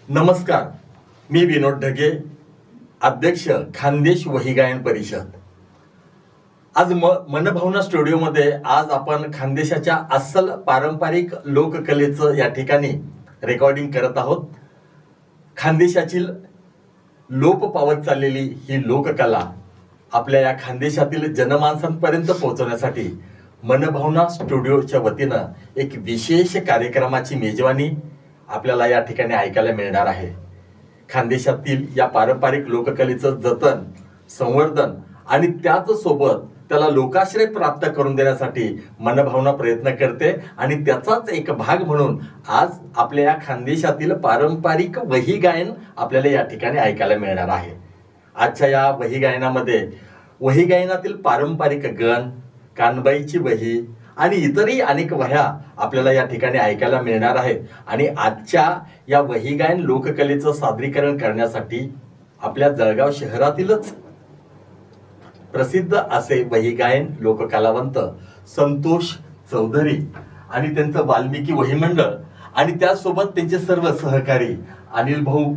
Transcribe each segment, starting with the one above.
नमस्कार, मी विनोद ढगे, अध्यक्ष खानदेश वही गायन परिषद. आज मनभावना स्टुडिओमध्ये आज आपण खानदेशाच्या अस्सल पारंपरिक लोककलेचं या ठिकाणी रेकॉर्डिंग करत आहोत. खानदेशातील लोप पावत चाललेली ही लोककला आपल्या या खानदेशातील जनमानसांपर्यंत पोहोचवण्यासाठी मनभावना स्टुडिओच्या वतीनं एक विशेष कार्यक्रमाची मेजवानी आपल्याला या ठिकाणी ऐकायला मिळणार आहे. खानदेशातील या पारंपरिक लोककलेचं जतन, संवर्धन आणि त्याच सोबत त्याला लोकाश्रय प्राप्त करून देण्यासाठी मनभावना प्रयत्न करते आणि त्याचाच एक भाग म्हणून आज आपल्या या खानदेशातील पारंपरिक वही गायन आपल्याला या ठिकाणी ऐकायला मिळणार आहे. आजच्या या वही गायनामध्ये वही गायनातील पारंपरिक गण, कानबाईची वही आणि इतरही अनेक वह्या आपल्याला या ठिकाणी ऐकायला मिळणार आहेत. आणि आजच्या या वही गायन लोककलेचं सादरीकरण करण्यासाठी आपल्या जळगाव शहरातीलच प्रसिद्ध असे वही गायन लोककलावंत संतोष चौधरी आणि त्यांचं वाल्मिकी वही मंडळ आणि त्यासोबत त्यांचे सर्व सहकारी अनिल भाऊ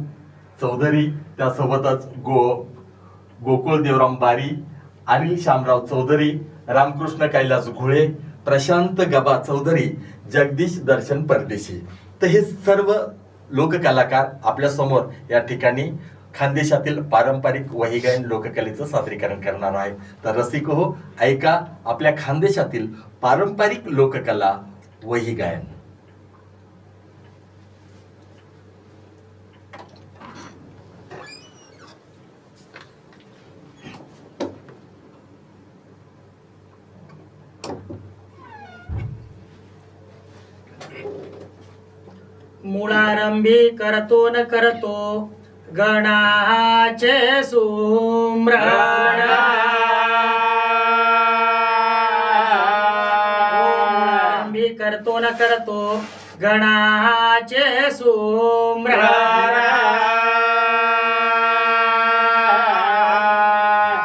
चौधरी, त्यासोबतच गोकुळ देवराम बारी, अनिल शामराव चौधरी, रामकृष्ण कैलास घुळे, प्रशांत गबा चौधरी, जगदीश दर्शन परदेशी, तर हे सर्व लोककलाकार आपल्या समोर या ठिकाणी खानदेशातील पारंपरिक वही गायन लोककलेचं सादरीकरण करणार आहे. तर रसिक हो, ऐका आपल्या खानदेशातील पारंपरिक लोककला वही गायन. मुळारंभी करतो न करतो गणाचे सुम्रण. मुळारंभी करतो न करतो गणाचे सुम्रण.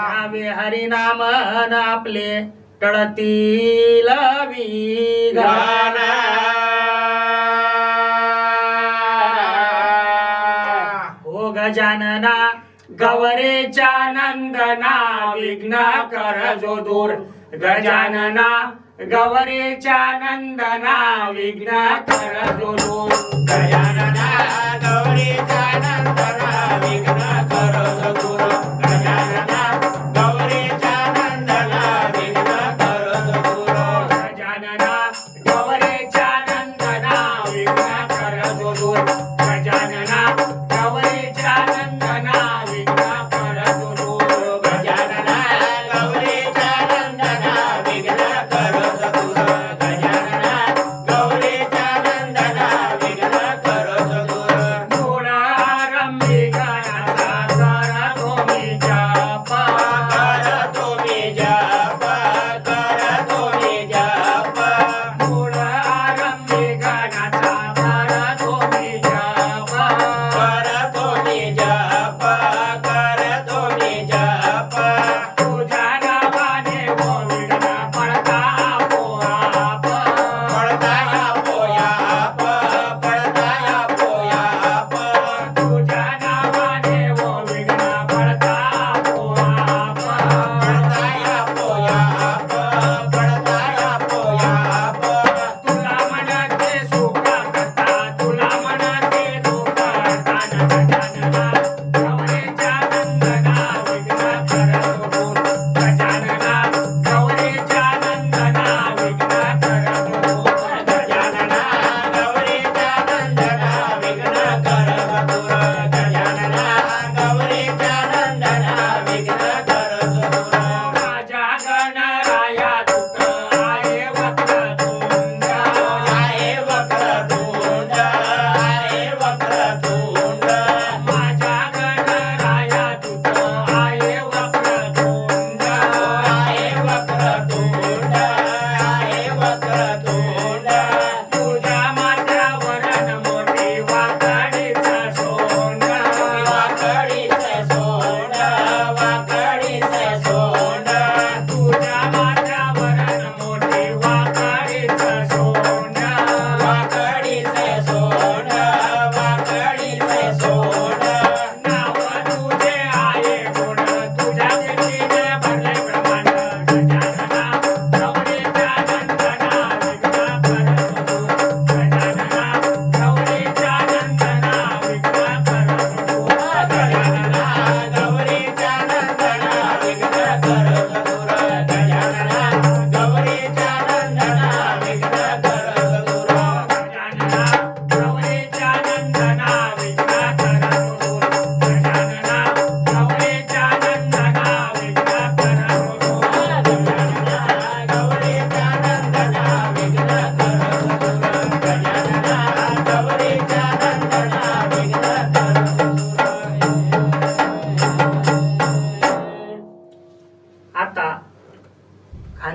घ्यावे हरिनाम न आपले टळतील विघ्न. गजानना गवरेच्या नंदना विघ्न कर जो दूर. गजानना गवरेच्या नंदना विघ्न कर जो दूर. गजानना गवरेच्या नंदना विघ्न कर जो दूर. गजानना गवरेच्या नंदना विघ्न कर जो दूर. गजानना गवरेच्या नंदना विघ्न कर जो दूर. गजानना गवरेच्या नंदना विघ्न कर जो दूर. गजानना गवरेच्या नंदना विघ्न कर जो दूर. गजानना गवरेच्या नंदना विघ्न कर जो दूर. मुळारंभी गणाचा करतो मी जप. करतो मी जप. करतो मी जप. मुळारंभी गणाचा करतो मी जप.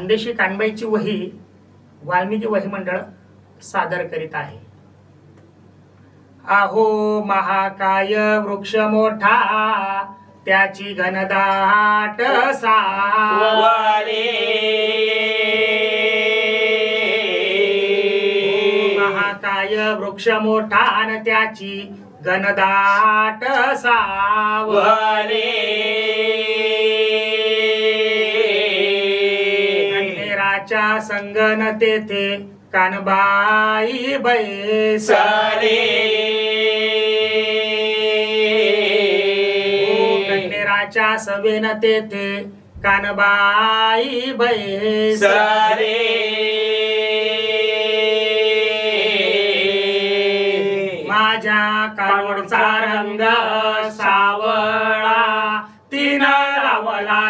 खानदेशी कानबाईची वही वाल्मिकी वही मंडळ सादर करीत आहे. आहो महाकाय वृक्ष मोठा त्याची घनदाट सावळे. महाकाय वृक्ष मोठा न त्याची घनदाट सावळे. गणेराच्या संगन तेथे कानबाई बैसले. गणेराच्या सवेन तेथे कानबाई बैसले. माझ्या कानवडचा रंग सावळा तिनं लावला